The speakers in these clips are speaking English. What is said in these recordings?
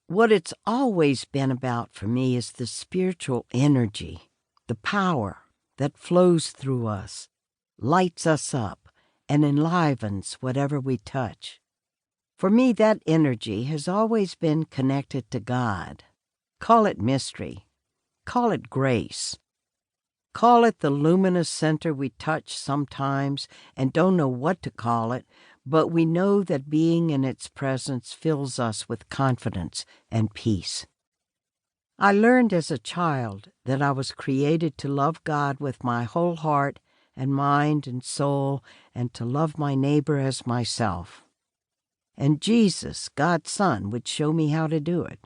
What it's always been about for me is the spiritual energy, the power that flows through us, lights us up, and enlivens whatever we touch. For me, that energy has always been connected to God. Call it mystery. Call it grace. Call it the luminous center we touch sometimes and don't know what to call it, but we know that being in its presence fills us with confidence and peace. I learned as a child that I was created to love God with my whole heart and mind and soul, and to love my neighbor as myself. And Jesus, God's Son, would show me how to do it.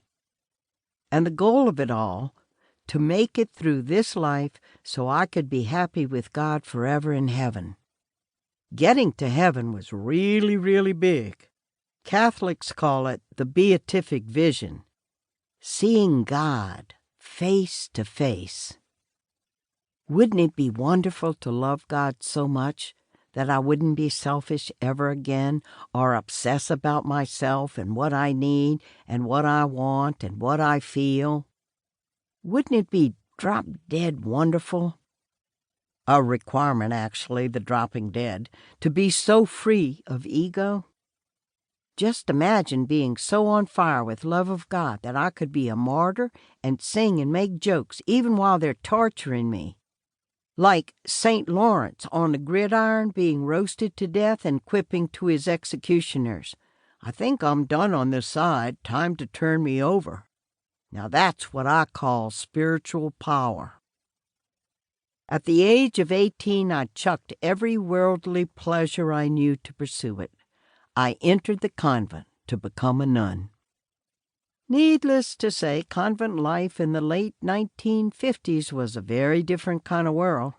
And the goal of it all, to make it through this life so I could be happy with God forever in heaven. Getting to heaven was really, really big. Catholics call it the beatific vision, seeing God face to face. Wouldn't it be wonderful to love God so much that I wouldn't be selfish ever again or obsess about myself and what I need and what I want and what I feel? Wouldn't it be drop-dead wonderful? A requirement, actually, the dropping dead, to be so free of ego? Just imagine being so on fire with love of God that I could be a martyr and sing and make jokes even while they're torturing me. Like St. Lawrence on the gridiron being roasted to death and quipping to his executioners, "I think I'm done on this side, time to turn me over." Now that's what I call spiritual power. At the age of 18, I chucked every worldly pleasure I knew to pursue it. I entered the convent to become a nun. Needless to say, convent life in the late 1950s was a very different kind of world.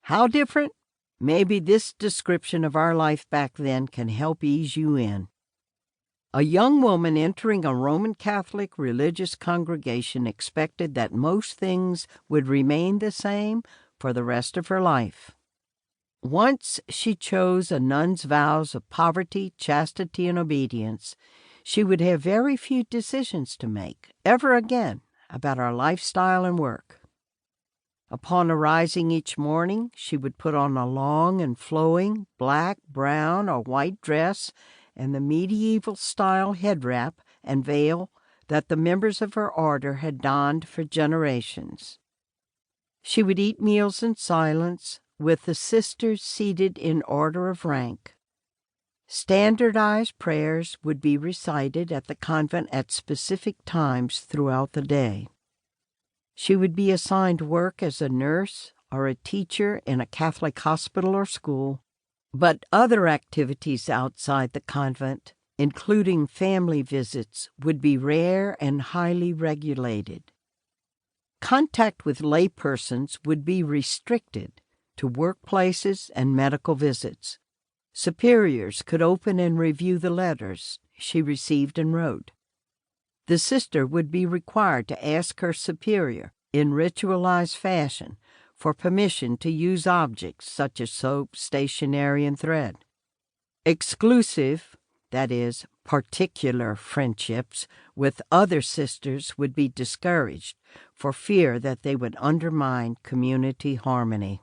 How different? Maybe this description of our life back then can help ease you in. A young woman entering a Roman Catholic religious congregation expected that most things would remain the same for the rest of her life. Once she chose a nun's vows of poverty, chastity, and obedience, she would have very few decisions to make, ever again, about her lifestyle and work. Upon arising each morning, she would put on a long and flowing black, brown, or white dress and the medieval-style head wrap and veil that the members of her order had donned for generations. She would eat meals in silence, with the sisters seated in order of rank. Standardized prayers would be recited at the convent at specific times throughout the day. She would be assigned work as a nurse or a teacher in a Catholic hospital or school, but other activities outside the convent, including family visits, would be rare and highly regulated. Contact with laypersons would be restricted to workplaces and medical visits. Superiors could open and review the letters she received and wrote. The sister would be required to ask her superior, in ritualized fashion, for permission to use objects such as soap, stationery, and thread. Exclusive, that is, particular friendships with other sisters would be discouraged for fear that they would undermine community harmony.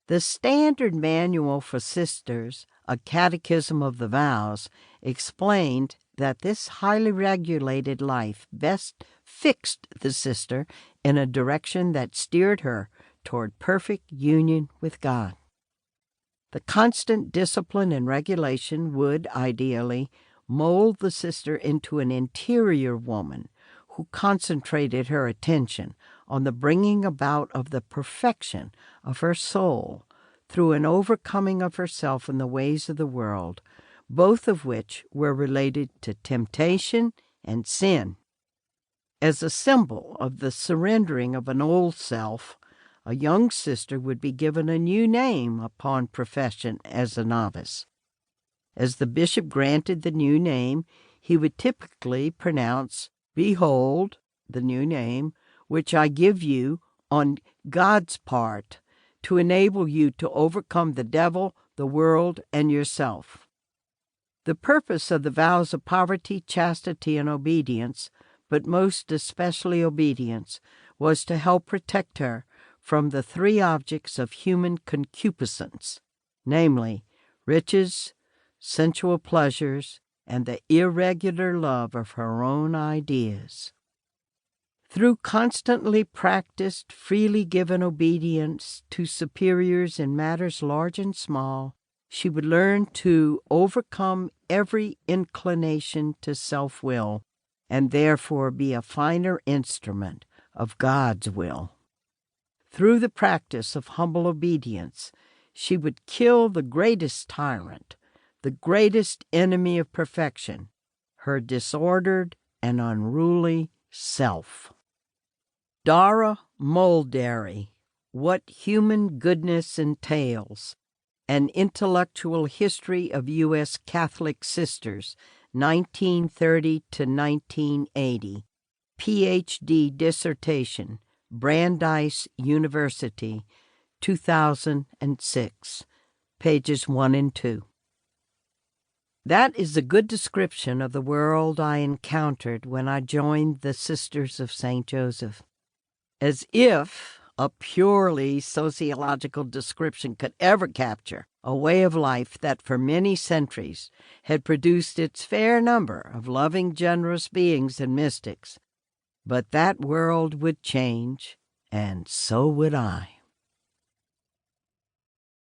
The Standard Manual for Sisters, a Catechism of the Vows, explained that this highly regulated life best fixed the sister in a direction that steered her toward perfect union with God. The constant discipline and regulation would, ideally, mold the sister into an interior woman who concentrated her attention on the bringing about of the perfection of her soul through an overcoming of herself in the ways of the world, both of which were related to temptation and sin. As a symbol of the surrendering of an old self, a young sister would be given a new name upon profession as a novice. As the bishop granted the new name, he would typically pronounce, "Behold, the new name, which I give you on God's part, to enable you to overcome the devil, the world, and yourself." The purpose of the vows of poverty, chastity, and obedience, but most especially obedience, was to help protect her from the three objects of human concupiscence, namely, riches, sensual pleasures, and the irregular love of her own ideas. Through constantly practiced, freely given obedience to superiors in matters large and small, she would learn to overcome every inclination to self-will and therefore be a finer instrument of God's will. Through the practice of humble obedience, she would kill the greatest tyrant, the greatest enemy of perfection, her disordered and unruly self. Dara Mulderry, What Human Goodness Entails, An Intellectual History of U.S. Catholic Sisters, 1930 to 1980, Ph.D. dissertation, Brandeis University, 2006, pages 1 and 2. That is a good description of the world I encountered when I joined the Sisters of St. Joseph. As if a purely sociological description could ever capture a way of life that for many centuries had produced its fair number of loving, generous beings and mystics. But that world would change, and so would I.